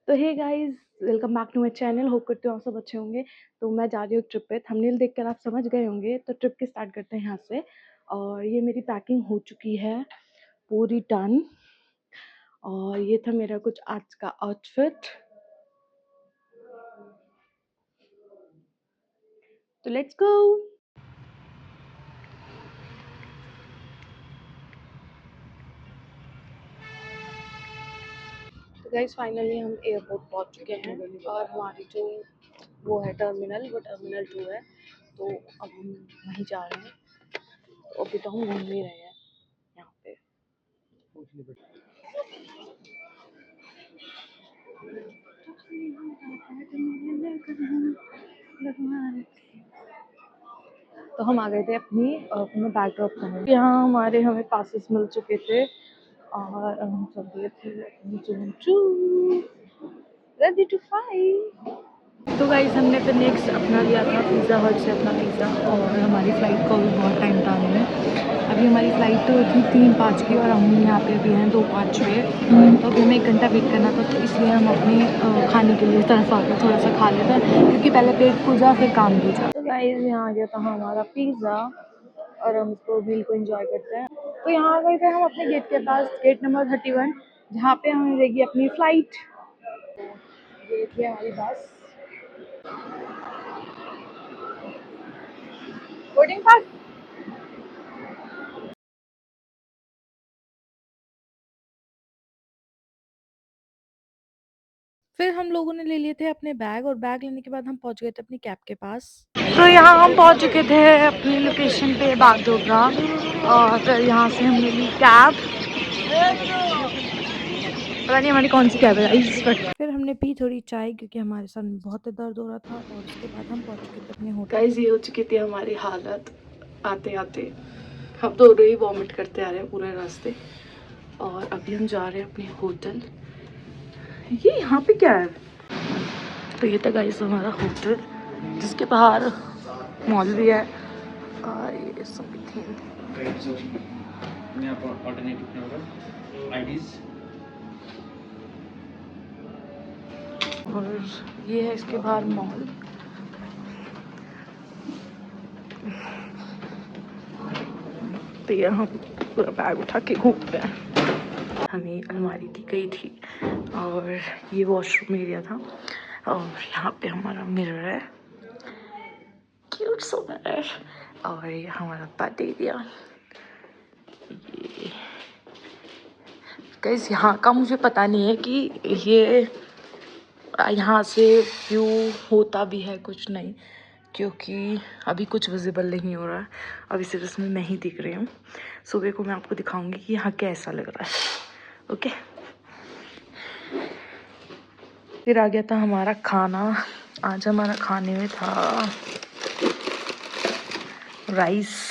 तो hey guys, welcome back to my channel. Hope करती हूँ आप सब अच्छे होंगे। तो मैं जा रही हूँ ट्रिप पे। थंबनेल देखकर आप समझ गए होंगे। तो ट्रिप की स्टार्ट करते हैं यहाँ से। और ये मेरी पैकिंग हो चुकी है पूरी डन। और ये था मेरा कुछ आज का आउटफिट। तो लेट्स गो। तो गाइस फाइनली हम एयरपोर्ट पहुंच चुके हैं। और हमारी जो वो है टर्मिनल, वो टर्मिनल 2 है। तो अब हम वहीं जा रहे हैं। तो अभी तो हम घूम ही रहे हैं यहाँ पे। तो हम आ गए थे अपने बैग ड्रॉप करने। यहाँ हमें पासेस मिल चुके थे। और हम सब गए थे रेडी टू फाइट। तो गाइस हमने फिर नेक्स्ट अपना लिया था पिज़्ज़ा हट से अपना पिज़्ज़ा। और हमारी फ़्लाइट को भी बहुत टाइम था आने में। अभी हमारी फ़्लाइट तो थी 3:05 की और हम यहाँ पे अभी हैं 2:05 पे। तो अभी हमें 1 घंटा वेट करना था। तो इसलिए हम अपने खाने के लिए तरफ आ गए, थोड़ा सा खा लेते हैं क्योंकि पहले पेट पूजा फिर काम पूजा। तो गाइस यहाँ आ गया था हमारा पिज़्ज़ा और हम उसको मील को एंजॉय करते हैं। तो यहाँ आ गए थे हम अपने गेट के पास, गेट नंबर 31, जहाँ पे हमें देगी अपनी फ़्लाइट। ये थी हमारी बस। Boarding pass. फिर हम लोगों ने ले लिए थे अपने बैग और बैग लेने के बाद हम पहुंच गए थे अपनी कैब के पास। तो यहाँ हम पहुंच चुके थे अपनी लोकेशन पे बागडोगरा। और फिर यहाँ से हमने ली कैब। पता नहीं हमारी कौन सी कैब है इस पर। फिर हमने पी थोड़ी चाय क्योंकि हमारे सर में बहुत दर्द हो रहा था। और उसके बाद हम पहुंच चुके थे अपने होटल। गाइस ये हो चुकी थी हमारी हालत आते आते। हम दोनों ही वॉमिट करते आ रहे हैं पूरे रास्ते। और अभी हम जा रहे हैं अपने होटल। ये यहाँ पे क्या है? तो ये था गाइस हमारा होटल, जिसके बाहर मॉल भी है। और ये सब थी। और ये है इसके बाहर मॉल। तो यहाँ पूरा बैग उठा के घूमते हैं। हमें अलमारी दी गई थी और ये वॉशरूम एरिया था। और यहाँ पे हमारा मिरर है, क्यूट सो मिरर। और ये हमारा बेड एरिया। ये गाइस यहाँ का मुझे पता नहीं है कि ये यहाँ से व्यू होता भी है कुछ नहीं, क्योंकि अभी कुछ विजिबल नहीं हो रहा है। अभी सिर्फ इसमें मैं ही दिख रही हूँ। सुबह को मैं आपको दिखाऊंगी कि यहाँ कैसा लग रहा है। ओके। फिर आ गया था हमारा खाना। आज हमारा खाने में था राइस,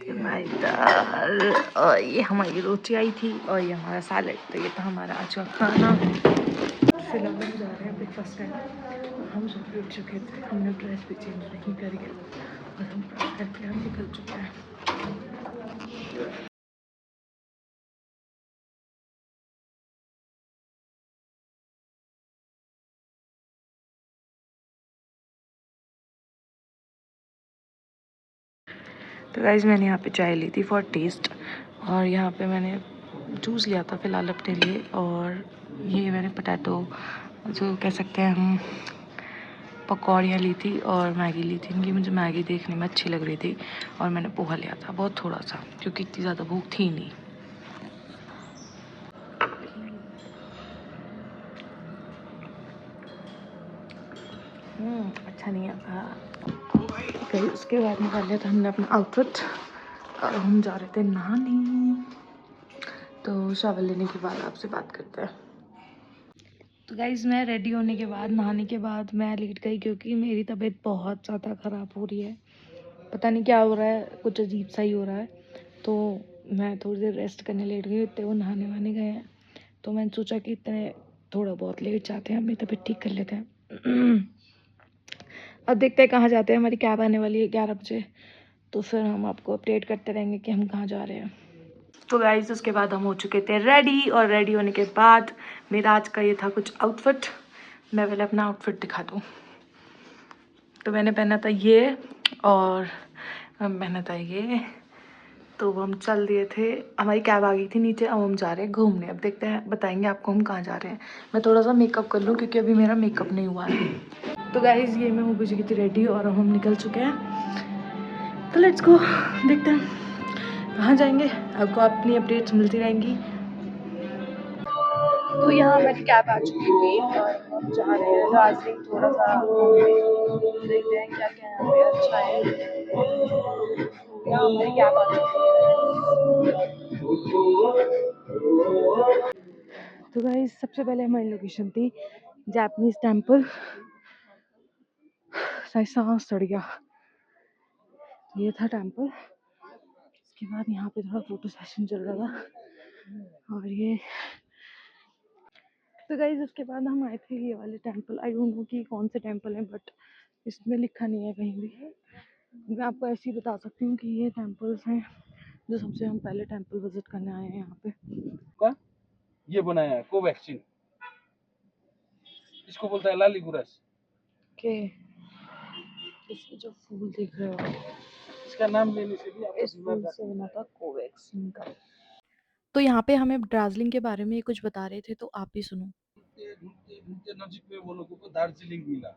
हमारी दाल और ये हमारी रोटी आई थी और ये हमारा सैलेड। तो ये था हमारा आज का खाना। फिलहाल हम जा रहे हैं ब्रेकफास्ट करने। और हम सब उठ चुके थे, हमने ड्रेस भी चेंज नहीं करी है और हम ब्रश करके हम निकल चुके हैं। तो गाइस मैंने यहाँ पे चाय ली थी फॉर टेस्ट। और यहाँ पे मैंने जूस लिया था फ़िलहाल अपने लिए। और ये मैंने पोटैटो जो कह सकते हैं हम पकौड़ियाँ ली थी और मैगी ली थी। इनकी मुझे मैगी देखने में अच्छी लग रही थी। और मैंने पोहा लिया था बहुत थोड़ा सा, क्योंकि इतनी ज़्यादा भूख थी नहीं। अच्छा नहीं आता। फिर उसके बाद निकाल लिया था हमने अपना आउटफिट और हम जा रहे थे नहाने। तो शावर लेने के बाद आपसे बात करते हैं। तो गाइज़ मैं रेडी होने के बाद, नहाने के बाद मैं लेट गई क्योंकि मेरी तबीयत बहुत ज़्यादा ख़राब हो रही है। पता नहीं क्या हो रहा है, कुछ अजीब सा ही हो रहा है। तो मैं थोड़ी देर रेस्ट करने लेट गई, इतने वो नहाने वाने गए हैं। तो मैंने सोचा कि इतने थोड़ा बहुत लेट जाते हैं, अपनी तबीयत ठीक कर लेते हैं। अब देखते हैं कहाँ जाते हैं, हमारी कैब आने वाली है 11 बजे, तो फिर हम आपको अपडेट करते रहेंगे कि हम कहाँ जा रहे हैं। तो गाइस उसके बाद हम हो चुके थे रेडी, और रेडी होने के बाद मेरा आज का ये था कुछ आउटफिट। मैं पहले अपना आउटफिट दिखा दूँ। तो मैंने पहना था ये, और पहना था ये। तो हम चल दिए थे, हमारी कैब आ गई थी नीचे, अब हम जा रहे हैं घूमने। अब देखते हैं, बताएंगे आपको हम कहाँ जा रहे हैं। मैं थोड़ा सा मेकअप कर लूँ क्योंकि अभी मेरा मेकअप नहीं हुआ है। तो गाइस ये मैं हो गई थी रेडी, और अब हम निकल चुके हैं। तो लेट्स गो, देखते हैं कहाँ जाएंगे, आपको अपनी अपडेट्स मिलती रहेंगी। तो यहाँ हमारी कैब आ चुकी थी और हम जा रहे हैं दार्जिलिंग थोड़ा सा घूमने। देखते हैं क्या क्या यहाँ पे अच्छा है। यहाँ हमारी कैब आ चुकी है। तो गाइस सबसे पहले हमारी लोकेशन थी जापानीज टेम्पल, सांस चढ़ गया। ये था टेम्पल। इसके बाद यहाँ पे थोड़ा फोटो सेशन चल रहा था, और ये तो गाइज उसके बाद हम आए थे ये वाले टेम्पल। आई डोंट नो कि कौन से टेम्पल है, बट इसमें लिखा नहीं है कहीं भी। मैं आपको ऐसे ही बता सकती हूँ कि ये टेम्पल्स हैं जो सबसे हम पहले टेम्पल विजिट करने आए हैं यहाँ पे। का ये बनाया है कोवैक्सीन, इसको बोलता है लाली गुरस के इसके जो फूल दिख रहे हो, इसका नाम लेने से भी इस फूल से बना था कोवैक्सीन का। तो यहाँ पे हमें दार्जिलिंग के बारे में कुछ बता रहे थे, तो आप भी सुनो। ढूंढते ढूंढते नजीक में वो लोगों को दार्जिलिंग मिला,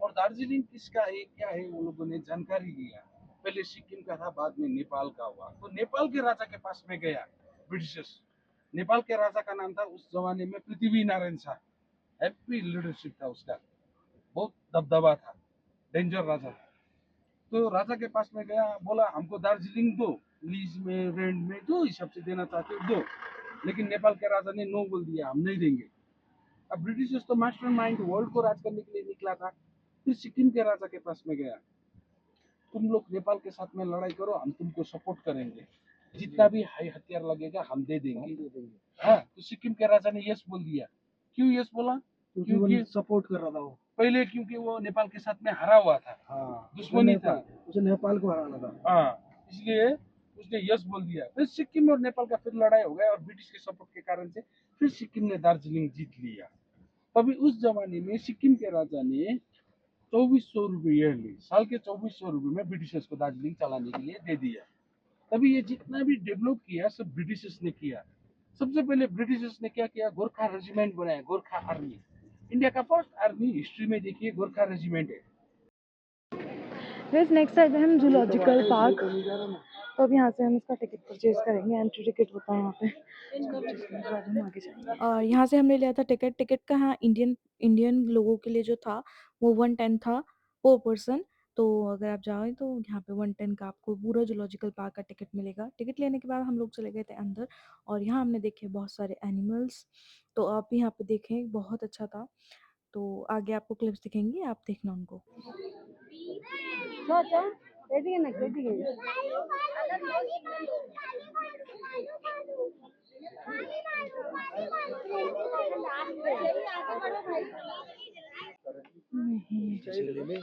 और दार्जिलिंग किसका है क्या है वो लोगों ने जानकारी लिया। पहले सिक्किम का था, बाद में नेपाल का हुआ, तो नेपाल के राजा के पास में गया ब्रिटिशर्स। नेपाल के राजा का नाम था उस जमाने में पृथ्वी नारायण शाह। हैप्पी लीडरशिप था उसका, बहुत दबदबा था, डेंजर राजा था। तो राजा के पास में गया, बोला हमको दार्जिलिंग दो, लीज में रेंट में जो हिसाब से देना चाहते हो दो। लेकिन नेपाल के राजा ने नो बोल दिया, हम नहीं देंगे। अब ब्रिटिशर्स तो मास्टर माइंड वर्ल्ड को राज करने के लिए निकला था। फिर सिक्किम के राजा के पास में गया, तुम लोग नेपाल के साथ में लड़ाई करो, हम तुमको सपोर्ट करेंगे, जितना भी हाई हथियार लगेगा हम दे देंगे। हाँ, तो सिक्किम के राजा ने यस बोल दिया। क्यों यस बोला? क्योंकि सपोर्ट कर रहा था वो पहले, क्योंकि वो नेपाल के साथ में हरा हुआ था। हाँ, दुश्मनी था, उसे नेपाल को हराना था। हाँ, इसलिए उसने यस बोल दिया। फिर सिक्किम और नेपाल का फिर लड़ाई हो गया, और ब्रिटिश के सपोर्ट के कारण से फिर सिक्किम ने दार्जिलिंग जीत लिया। तभी उस जमाने में सिक्किम के राजा ने 2400 रुपये ईयरली, साल के 2400 रुपये में ब्रिटिशर्स को दार्जिलिंग चलाने के लिए दे दिया। तभी ये जितना भी डेवलप किया सब ब्रिटिशर्स ने किया। सबसे पहले ब्रिटिशर्स ने क्या किया, गोरखा रेजिमेंट बनाया, गोरखा आर्मी। इंडिया का फर्स्ट आर्मी हिस्ट्री में देखिए गोरखा रेजिमेंट है। नेक्स्ट साइड है हम जूलॉजिकल पार्क। तो अब यहाँ से हम इसका टिकट परचेज करेंगे, एंट्री टिकट होता है यहाँ पे। इसका परचेज करने के बाद हम आगे जाएंगे। और यहाँ से हमने लिया था टिकट। टिकट का हाँ इंडियन लोगों के लिए जो था वो 110 था पर पर्सन। तो अगर आप जाओ तो यहाँ पे 110 का आपको पूरा जूलॉजिकल पार्क का टिकट मिलेगा। टिकट लेने के बाद हम लोग चले गए थे अंदर, और यहाँ हमने देखे बहुत सारे एनिमल्स। तो आप भी यहाँ पे देखें, बहुत अच्छा था। तो आगे आपको क्लिप्स दिखेंगी, आप देखना उनको। नहीं।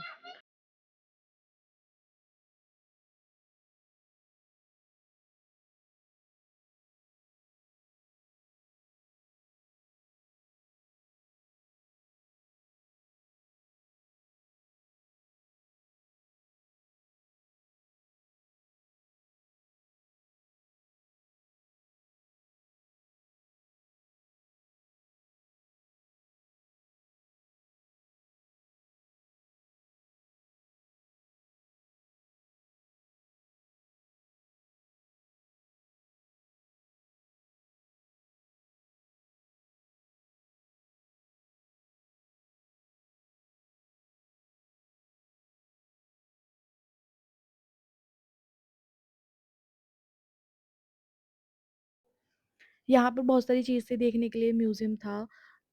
यहाँ पर बहुत सारी चीज़ें देखने के लिए म्यूज़ियम था,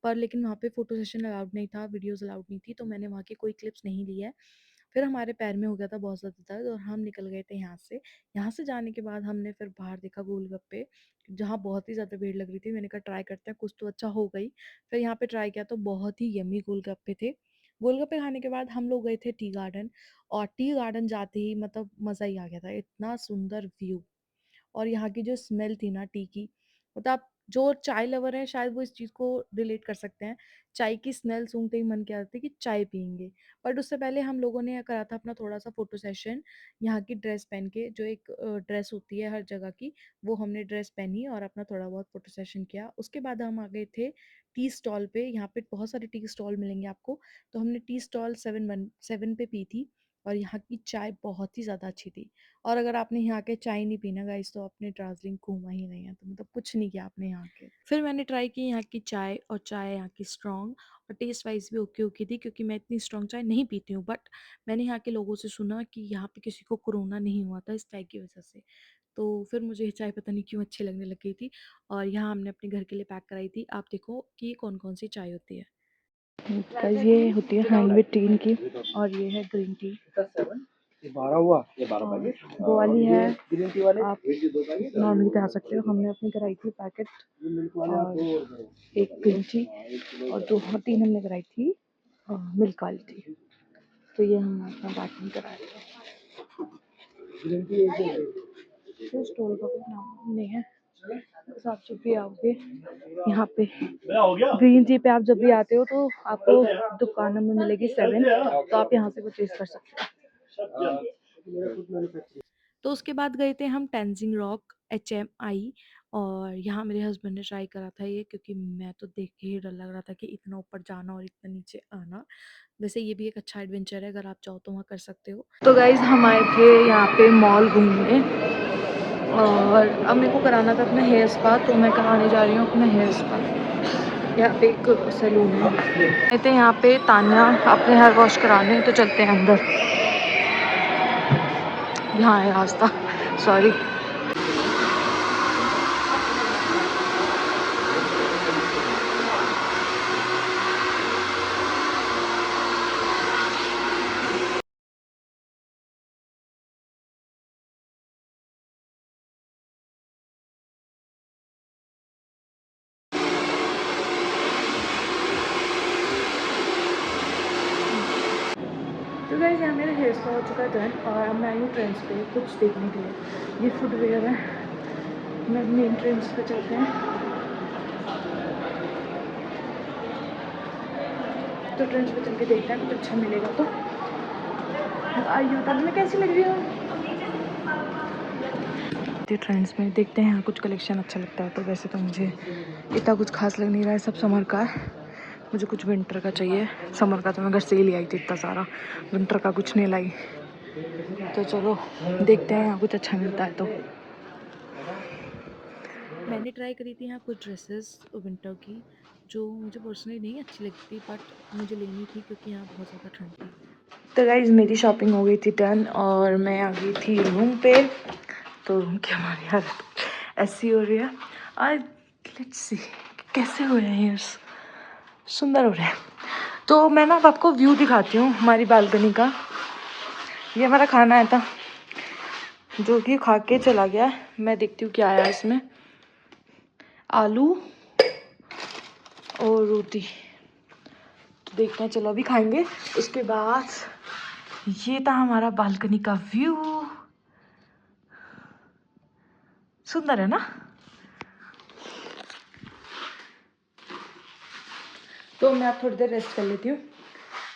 पर लेकिन वहाँ पे फ़ोटो सेशन अलाउड नहीं था, वीडियोज़ अलाउड नहीं थी, तो मैंने वहाँ की कोई क्लिप्स नहीं ली है। फिर हमारे पैर में हो गया था बहुत ज़्यादा दर्द और हम निकल गए थे यहाँ से। यहाँ से जाने के बाद हमने फिर बाहर देखा गोलगप्पे, जहाँ बहुत ही ज़्यादा भीड़ लग रही थी। मैंने कहा ट्राई करते हैं, कुछ तो अच्छा होगा ही। फिर यहाँ पे ट्राई किया तो बहुत ही यम्मी गोलगप्पे थे। गोलगप्पे खाने के बाद हम लोग गए थे टी गार्डन, और टी गार्डन जाते ही मतलब मज़ा ही आ गया था। इतना सुंदर व्यू, और यहाँ की जो स्मेल थी ना टी की, मतलब आप जो चाय लवर है शायद वो इस चीज़ को रिलेट कर सकते हैं। चाय की स्मेल सूंघते ही मन किया जाता है कि चाय पियेंगे। बट उससे पहले हम लोगों ने करा था अपना थोड़ा सा फोटो सेशन, यहाँ की ड्रेस पहन के, जो एक ड्रेस होती है हर जगह की, वो हमने ड्रेस पहनी और अपना थोड़ा बहुत फोटो सेशन किया। उसके बाद हम आ गए थे टी स्टॉल पे। यहाँ पे बहुत सारे टी स्टॉल मिलेंगे आपको, तो हमने टी स्टॉल 7 पे पी थी, और यहाँ की चाय बहुत ही ज़्यादा अच्छी थी। और अगर आपने यहाँ के चाय नहीं पीना गाइस, तो आपने दार्जिलिंग घूमा ही नहीं है, तो मतलब कुछ नहीं किया आपने यहाँ के। फिर मैंने ट्राई की यहाँ की चाय, और चाय यहाँ की स्ट्रॉन्ग और टेस्ट वाइज भी ओके ओके थी, क्योंकि मैं इतनी स्ट्रॉन्ग चाय नहीं पीती हूँ। बट मैंने यहाँ के लोगों से सुना कि यहाँ पे किसी को कोरोना नहीं हुआ था इस चाय की वजह से। तो फिर मुझे ये चाय पता नहीं क्यों अच्छी लगने लग गई थी, और यहाँ हमने अपने घर के लिए पैक कराई थी। आप देखो कि ये कौन कौन सी चाय होती है। गाइस ये होती है हैंडमेड टीन की, और ये है ग्रीन टी। ये 12 हुआ, ये 12 और पैकेट वो वाली है, ग्रीन टी वाले, आप ये 2 पैकेट नॉर्मली करा सकते हो। हमने अपनी कराई थी पैकेट, मिल्क वाले आप और 2 और करो। एक ग्रीन टी, और 2 3 हमने कराई थी मिल्क वाली थी। तो ये हम अपना पैकिंग कराए थे। ग्रीन टी एक दे। तो स्टोर का कुछ नाम नहीं है, बस आप जब भी आओगे यहाँ पे ग्रीन टी पे, आप जब भी आते हो तो आपको दुकानों में मिलेगी 7, तो आप यहाँ से परचेज कर सकते हो। तो उसके बाद गए थे हम टेंजिंग रॉक HMI, और यहाँ मेरे हस्बैंड ने ट्राई करा था ये, क्योंकि मैं तो देख के ही डर लग रहा था कि इतना ऊपर जाना और इतना नीचे आना। वैसे ये भी एक अच्छा एडवेंचर है, अगर आप चाहो तो वहाँ कर सकते हो। तो गाइज हम आए थे यहाँ पे मॉल घूमने, और अब मेरे को कराना था अपना हेयर स्पा, तो मैं कराने जा रही हूँ अपना हेयर स्पा। यहाँ पे एक सैलून है, गए थे यहाँ पे तान्या अपने हेयर वॉश कराने, तो चलते हैं अंदर। यहाँ है रास्ता, सॉरी। तो गाइस यहाँ मेरा हेयर स्पा हो चुका है डन, और अब मैं आई हूँ ट्रेंड्स पे कुछ देखने के लिए। ये फुटवेयर है, मैं मेन ट्रेंड्स पे चलते हैं। तो ट्रेंड्स पे चल के देखते हैं, कुछ अच्छा मिलेगा तो। आइए बता मैं कैसी लग रही हूँ। ट्रेंड्स में देखते हैं, यहाँ कुछ कलेक्शन अच्छा लगता है। तो वैसे तो मुझे इतना कुछ खास लग नहीं रहा है, सब समर का है। मुझे कुछ विंटर का चाहिए, समर का तो मैं घर से ही ले आई थी इतना सारा, विंटर का कुछ नहीं लाई। तो चलो देखते हैं यहाँ कुछ अच्छा मिलता है तो। मैंने ट्राई करी थी यहाँ कुछ ड्रेसेस विंटर की, जो मुझे पर्सनली नहीं अच्छी लगती थी, बट मुझे लेनी थी क्योंकि यहाँ बहुत ज़्यादा ठंड थी। तो गाइज मेरी शॉपिंग हो गई थी डन, और मैं आ गई थी रूम पे। तो रूम की हमारी हालत ऐसी हो रही है। आज लेट्स सी कैसे हो रहे हैं हेयर्स, सुंदर हो रहे हैं। तो मैं ना अब आपको व्यू दिखाती हूँ हमारी बालकनी का। ये हमारा खाना आया था, जो कि खा के चला गया। मैं देखती हूँ क्या आया इसमें, आलू और रोटी। तो देखते हैं, चलो अभी खाएंगे। उसके बाद ये था हमारा बालकनी का व्यू, सुंदर है ना। तो मैं अब थोड़ी देर रेस्ट कर लेती हूँ,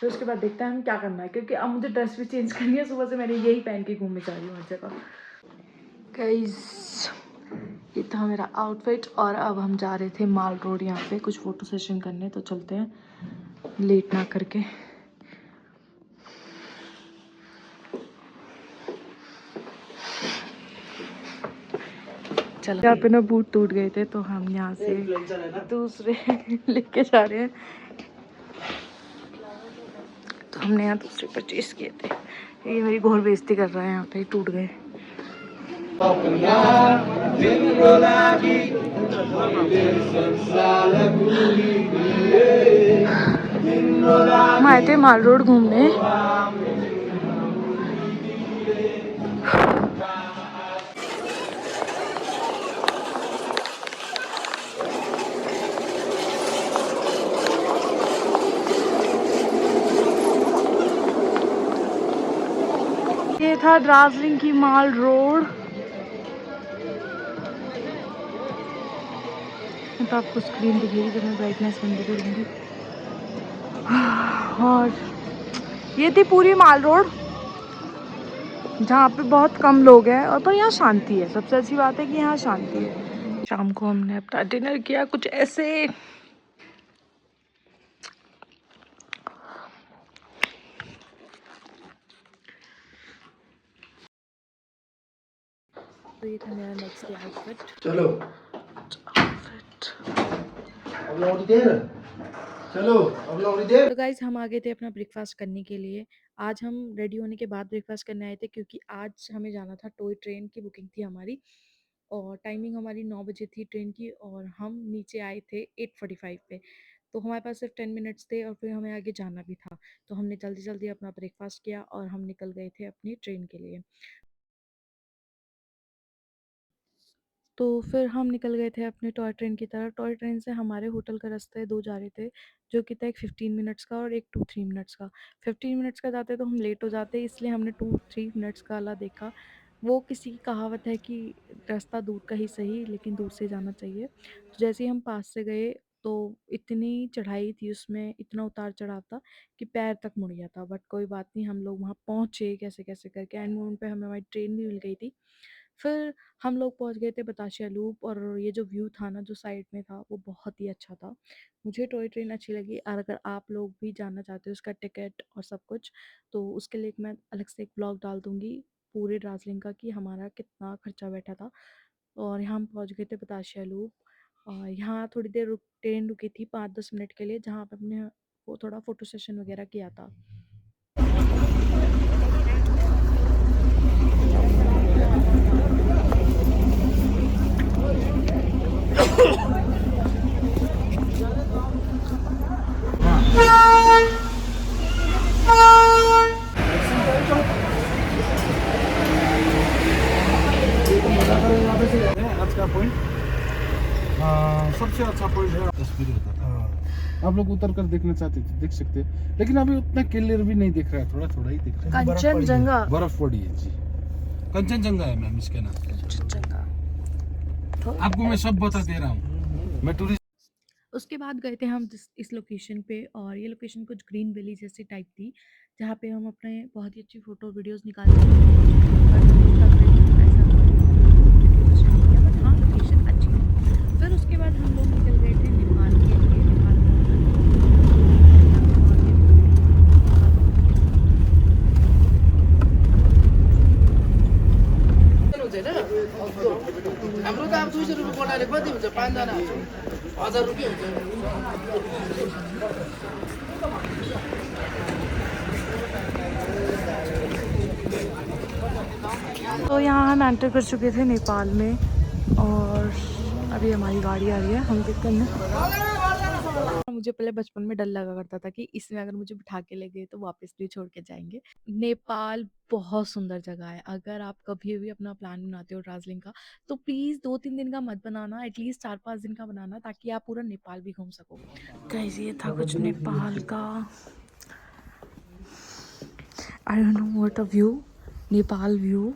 फिर उसके बाद देखते हैं हम क्या करना है, क्योंकि अब मुझे ड्रेस भी चेंज करनी है। सुबह से मैंने यही पहन के घूमने जा रही हूँ हर जगह। गाइस ये था मेरा आउटफिट, और अब हम जा रहे थे माल रोड यहाँ पे कुछ फोटो सेशन करने। तो चलते हैं लेट ना करके। चलो, यहाँ पे ना बूट टूट गए थे, तो हम यहाँ से दूसरे लेके जा रहे हैं। तो हमने यहाँ दूसरे परचेज किए थे। ये मेरी घोर बेइज्जती कर रहा है, यहाँ पे टूट गए। हम आए थे माल रोड घूमने, ये था दार्जिलिंग की माल रोड। तो आपको स्क्रीन दिखेगी जब मैं ब्राइटनेस बंद करूँगी। और ये थी पूरी माल रोड जहाँ पे बहुत कम लोग हैं और पर यहाँ शांति है। सबसे अच्छी बात है कि यहाँ शांति है। शाम को हमने अपना डिनर किया कुछ ऐसे। तो ये था मेरा नेक्स्ट डे आउटफिट। चलो अब लौट देर चलो अब लौट देर। तो गाइज हम आ गए थे अपना ब्रेकफास्ट करने के लिए। आज हम रेडी होने के बाद ब्रेकफास्ट करने आए थे क्योंकि आज हमें जाना था। टॉय ट्रेन की बुकिंग थी हमारी और टाइमिंग हमारी 9 बजे थी ट्रेन की और हम नीचे आए थे 8:45 पे। तो हमारे पास सिर्फ 10 मिनट्स थे और फिर हमें आगे जाना भी था। तो हमने जल्दी जल्दी अपना ब्रेकफास्ट किया और हम निकल गए थे अपनी ट्रेन के लिए। तो फिर हम निकल गए थे अपने टॉय ट्रेन की तरफ। टॉय ट्रेन से हमारे होटल का रास्ता 2 जा रहे थे जो कि था एक 15 मिनट्स का और एक 2-3 मिनट्स का। 15 मिनट्स का जाते तो हम लेट हो जाते इसलिए हमने 2-3 मिनट्स का वाला देखा। वो किसी की कहावत है कि रास्ता दूर का ही सही लेकिन दूर से जाना चाहिए। तो जैसे ही हम पास से गए तो इतनी चढ़ाई थी उसमें, इतना उतार चढ़ाव था कि पैर तक मुड़ गया था। बट कोई बात नहीं, हम लोग वहाँ पहुँचे कैसे कैसे करके। एंड मोमेंट पे हमें हमारी ट्रेन भी मिल गई थी। फिर हम लोग पहुँच गए थे बतासिया लूप और ये जो व्यू था ना जो साइड में था वो बहुत ही अच्छा था। मुझे टॉय ट्रेन अच्छी लगी और अगर आप लोग भी जानना चाहते हो उसका टिकट और सब कुछ तो उसके लिए मैं अलग से एक ब्लॉग डाल दूँगी पूरे दार्जिलिंग का कि हमारा कितना खर्चा बैठा था। और यहाँ हम पहुँच गए थे बतासिया लूप और यहाँ थोड़ी देर ट्रेन रुकी थी 5-10 मिनट के लिए जहाँ पे हमने वो थोड़ा फ़ोटो सेशन वगैरह किया था। आज का पॉइंट सबसे अच्छा पॉइंट है तस्वीर होता था। आप लोग उतर कर देखना चाहते थे देख सकते हैं लेकिन अभी उतना क्लियर भी नहीं दिख रहा है, थोड़ा थोड़ा ही दिख रहा है। कंचनजंगा। बर्फ पड़ी है जी, कंचनजंगा है मैम इसके नाम। कंचनजंगा आपको मैं सब बता दे रहा हूँ, मैं टूरिस्ट। उसके बाद गए थे हम इस लोकेशन पे और ये लोकेशन कुछ ग्रीन वैली जैसी टाइप थी जहाँ पे हम अपने बहुत ही अच्छी फ़ोटो वीडियोस निकाल सकते थे। बट हाँ लोकेशन अच्छी थी। फिर उसके बाद हम लोग निकल गए थे नेपाल के लिए। हाम्रो त अब 200 रुपियाँ बनाएर कति हुन्छ 5 जना 1000 रुपियाँ हुन्छ। तो यहाँ हम एंटर कर चुके थे नेपाल में और अभी हमारी गाड़ी आ रही है। हम पिक करने। मुझे पहले बचपन में डर लगा करता था कि इसमें अगर मुझे बिठा के ले गए तो वापस भी छोड़ के जाएंगे। नेपाल बहुत सुंदर जगह है। अगर आप कभी भी अपना प्लान बनाते हो दार्जिलिंग का तो प्लीज़ 2-3 दिन का मत बनाना, एटलीस्ट 4-5 दिन का बनाना ताकि आप पूरा नेपाल भी घूम सको। गाइस ये था कुछ नेपाल का। I don't know what a view, Nepal view.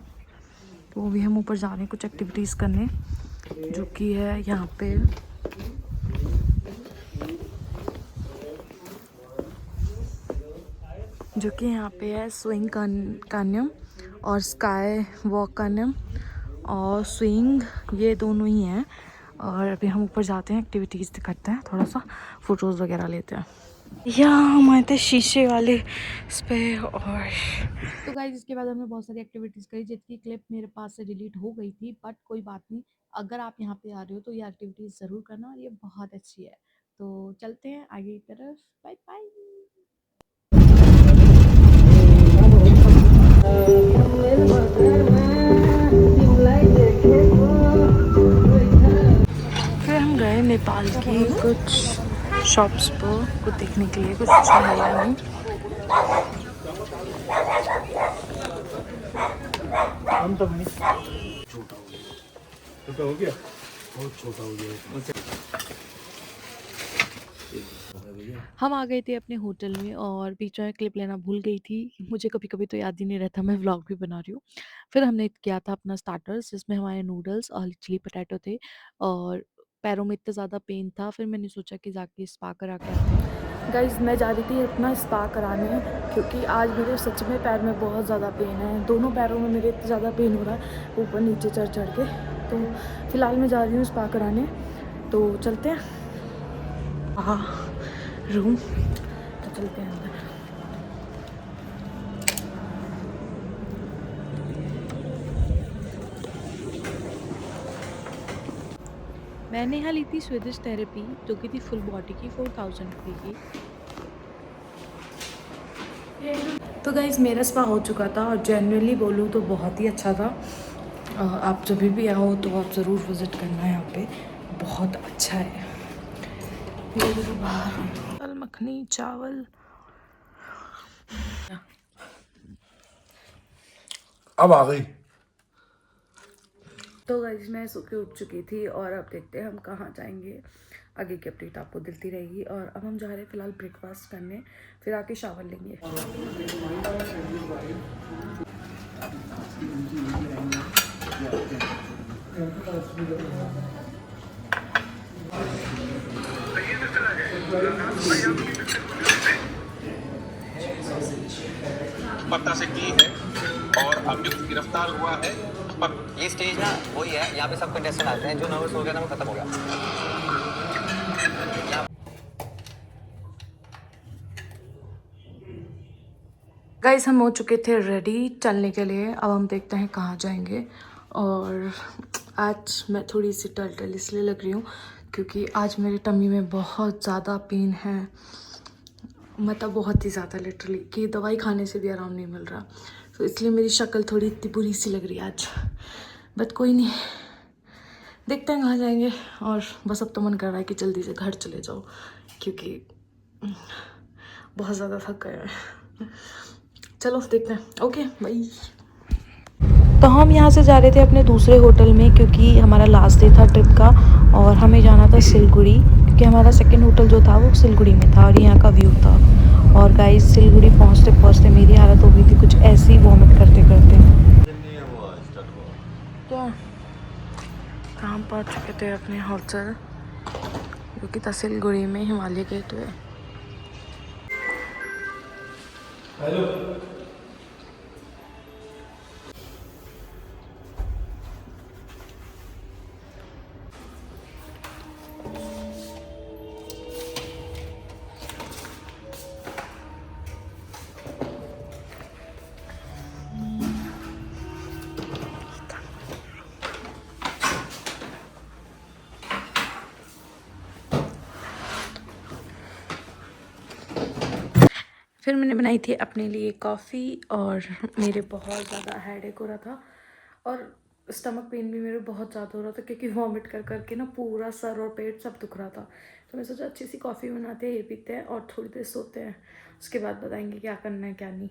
तो अभी हम ऊपर जा रहे हैं कुछ एक्टिविटीज़ करने जो कि है यहाँ पे है स्विंग कान्यम और स्काई वॉक कान्यम और स्विंग, ये दोनों ही हैं। और अभी हम ऊपर जाते हैं, एक्टिविटीज़ करते हैं, थोड़ा सा फ़ोटोज़ वगैरह लेते हैं। यहाँ हम आए थे शीशे वाले इस पे। और तो गाइस इसके बाद हमने बहुत सारी एक्टिविटीज़ करी जितनी क्लिप मेरे पास से डिलीट हो गई थी। बट कोई बात नहीं, अगर आप यहाँ पे आ रहे हो तो ये एक्टिविटीज़ ज़रूर करना और ये बहुत अच्छी है। तो चलते हैं आगे की तरफ। Bye bye. फिर हम गए नेपाल की कुछ शॉप्स पर कुछ देखने के लिए, कुछ अच्छा है नहीं। हम तो नहीं। छोटा हो गया, बहुत छोटा हो गया। हम आ गए थे अपने होटल में और बीच में क्लिप लेना भूल गई थी। मुझे कभी-कभी तो याद ही नहीं रहता, मैं व्लॉग भी बना रही हूँ। फिर हमने किया था अपना स्टार्टर्स जिसमें हमारे नूडल्स और चिली पोटैटो थे और पैरों में इतना ज़्यादा पेन था, फिर मैंने सोचा कि जाके स्पा करा के आते हैं। गाइज़ मैं जा रही थी अपना स्पा कराने क्योंकि आज मेरे सच में पैर में बहुत ज़्यादा पेन है। दोनों पैरों में मेरे इतना ज़्यादा पेन हो रहा है ऊपर नीचे चढ़ के। तो फिलहाल मैं जा रही हूँ स्पा कराने, तो चलते हैं। हाँ, रूम तो चलते हैं अंदर। मैंने यहाँ ली थी स्विडिश थेरेपी जो कि थी फुल बॉडी की 4000 रुपये की। तो गाइज़ मेरा स्पा हो चुका था और जनरली बोलूँ तो बहुत ही अच्छा था। आप जब भी आओ तो आप ज़रूर विज़िट करना यहाँ पे, बहुत अच्छा है। ये देखो बाहर दाल मखनी चावल। अब आ गई। तो गाइस मैं सो के उठ चुकी थी और अब देखते हैं हम कहाँ जाएंगे। आगे की अपडेट आपको दिलती रहेगी। और अब हम जा रहे हैं फिलहाल ब्रेकफास्ट करने, फिर आके शावर लेंगे। पत्ता से की है और अभियुक्त गिरफ्तार हुआ है। पर ये स्टेज ना वही है, यहाँ पे सब कंटेस्टेंट आते हैं, जो नर्वस हो गया ना वो खत्म हो गया। गाइस हम हो चुके थे रेडी चलने के लिए, अब हम देखते हैं कहाँ जाएंगे। और आज मैं थोड़ी सी टल इसलिए लग रही हूँ क्योंकि आज मेरे टम्मी में बहुत ज़्यादा पेन है, मतलब बहुत ही ज़्यादा लिटरली कि दवाई खाने से भी आराम नहीं मिल रहा। तो इसलिए मेरी शक्ल थोड़ी इतनी बुरी सी लग रही है आज, बट कोई नहीं, देखते हैं कहाँ जाएंगे। और बस अब तो मन कर रहा है कि जल्दी से घर चले जाओ क्योंकि बहुत ज़्यादा थक गया है। चलो देखते हैं, ओके बाय। तो हम यहाँ से जा रहे थे अपने दूसरे होटल में क्योंकि हमारा लास्ट डे था ट्रिप का और हमें जाना था सिलगुड़ी, क्योंकि हमारा सेकंड होटल जो था वो सिलगुड़ी में था और यहाँ का व्यू था। और गाइस सिलगुड़ी पहुँचते पहुँचते मेरी हालत हो गई थी कुछ ऐसी वॉमिट करते करते। क्या हम पहुँच चुके थे अपने होटल जो कि था सिलगुड़ी में, हिमालय गेटवे। हेलो। फिर मैंने बनाई थी अपने लिए कॉफ़ी और मेरे बहुत ज़्यादा हेडेक हो रहा था और स्टमक पेन भी मेरे बहुत ज़्यादा हो रहा था क्योंकि वॉमिट कर करके ना पूरा सर और पेट सब दुख रहा था। तो मैं सोचा अच्छी सी कॉफ़ी बनाते हैं, ये पीते हैं और थोड़ी देर सोते हैं, उसके बाद बताएंगे क्या करना है क्या नहीं।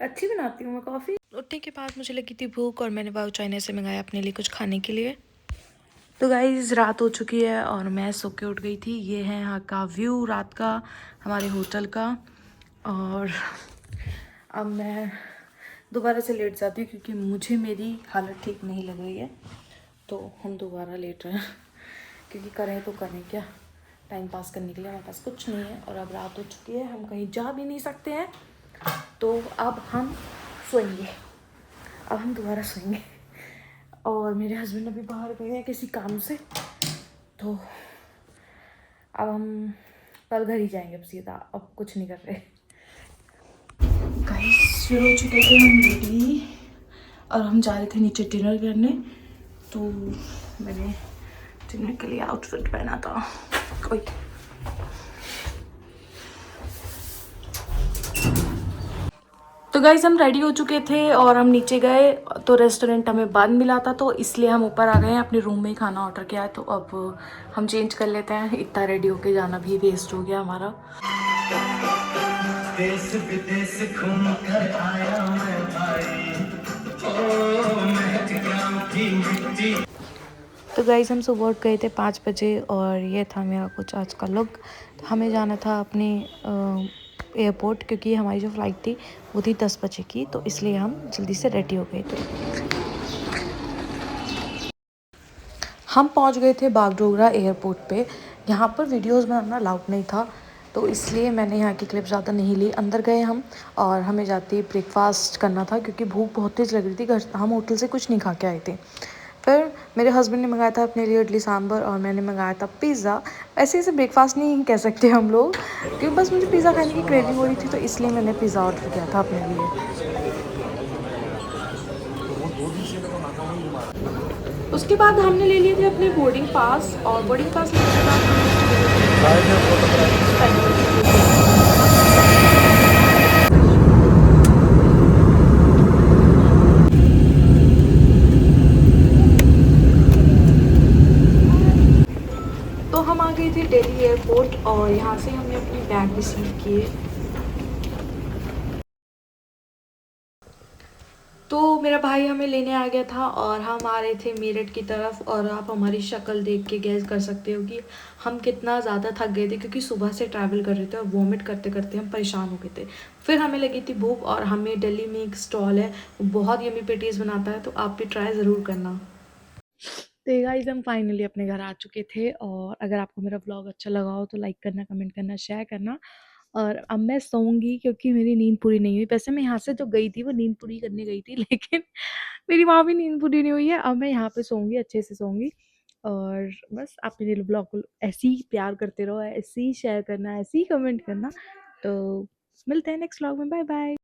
अच्छी बनाती हूँ मैं कॉफ़ी। उठने के बाद मुझे लगी थी भूख और मैंने वाओ चाइना से मंगाया अपने लिए कुछ खाने के लिए। तो गाइज़ रात हो चुकी है और मैं सो के उठ गई थी। ये है यहाँ का व्यू रात का हमारे होटल का। और अब मैं दोबारा से लेट जाती हूँ क्योंकि मुझे मेरी हालत ठीक नहीं लग रही है, तो हम दोबारा लेट रहे हैं क्योंकि करें तो करें क्या, टाइम पास करने के लिए हमारे पास कुछ नहीं है। और अब रात हो चुकी है, हम कहीं जा भी नहीं सकते हैं, तो अब हम सोएंगे, अब हम दोबारा सोएंगे। और मेरे हस्बैंड अभी बाहर गए हैं किसी काम से, तो अब हम कल घर ही जाएंगे अब सीधा, अब कुछ नहीं कर रहे। गाइस फिर हो चुके थे हम रेडी और हम जा रहे थे नीचे डिनर करने, तो मैंने डिनर के लिए आउटफिट पहना था कोई। तो गाइस हम रेडी हो चुके थे और हम नीचे गए तो रेस्टोरेंट हमें बंद मिला था, तो इसलिए हम ऊपर आ गए हैं, अपने रूम में ही खाना ऑर्डर किया है। तो अब हम चेंज कर लेते हैं, इतना रेडी होके जाना भी वेस्ट हो गया हमारा। तो गाइस हम सुबह उठ गए थे 5 बजे और ये था मेरा कुछ आज का लुक। तो हमें जाना था अपने एयरपोर्ट, क्योंकि हमारी जो फ़्लाइट थी वो थी 10 बजे की, तो इसलिए हम जल्दी से रेडी हो गए थे। हम पहुंच गए थे बागडोगरा एयरपोर्ट पे। यहाँ पर वीडियोस बनाना अलाउड नहीं था, तो इसलिए मैंने यहाँ की क्लिप ज़्यादा नहीं ली। अंदर गए हम और हमें जाते ही ब्रेकफास्ट करना था, क्योंकि भूख बहुत तेज़ लग रही थी। घर हम होटल से कुछ नहीं खा के आए थे। फिर मेरे हस्बैंड ने मंगाया था अपने लिए इडली सांभर और मैंने मंगाया था पिज़्ज़ा। ऐसे इसे ब्रेकफास्ट नहीं कह सकते हम लोग, क्योंकि बस मुझे पिज़्ज़ा खाने की क्रेविंग हो रही थी, तो इसलिए मैंने पिज़्ज़ा ऑर्डर किया था अपने लिए। उसके बाद हमने ले लिए थे अपने बोर्डिंग पास, और बोर्डिंग पास लेने के बाद तो हम आ गए थे दिल्ली एयरपोर्ट और यहाँ से हमने अपने बैग रिसीव किए। तो मेरा भाई हमें लेने आ गया था और हम आ रहे थे मेरठ की तरफ, और आप हमारी शक्ल देख के गैस कर सकते हो कि हम कितना ज़्यादा थक गए थे, क्योंकि सुबह से ट्रैवल कर रहे थे और वॉमिट करते करते हम परेशान हो गए थे। फिर हमें लगी थी भूख और हमें दिल्ली में एक स्टॉल है, वो बहुत यमी पेटीज़ बनाता है, तो आप भी ट्राई ज़रूर करना। तो गाइस हम फाइनली अपने घर आ चुके थे, और अगर आपको मेरा व्लॉग अच्छा लगा हो तो लाइक करना, कमेंट करना, शेयर करना। और अब मैं सोऊंगी, क्योंकि मेरी नींद पूरी नहीं हुई। वैसे मैं यहाँ से जो गई थी वो नींद पूरी करने गई थी, लेकिन मेरी वहाँ भी नींद पूरी नहीं हुई है। अब मैं यहाँ पे सोऊंगी, अच्छे से सोऊंगी। और बस आप मेरे ब्लॉग को ऐसे ही प्यार करते रहो, ऐसे ही शेयर करना, ऐसे ही कमेंट करना। तो मिलते हैं नेक्स्ट व्लॉग में। Bye bye.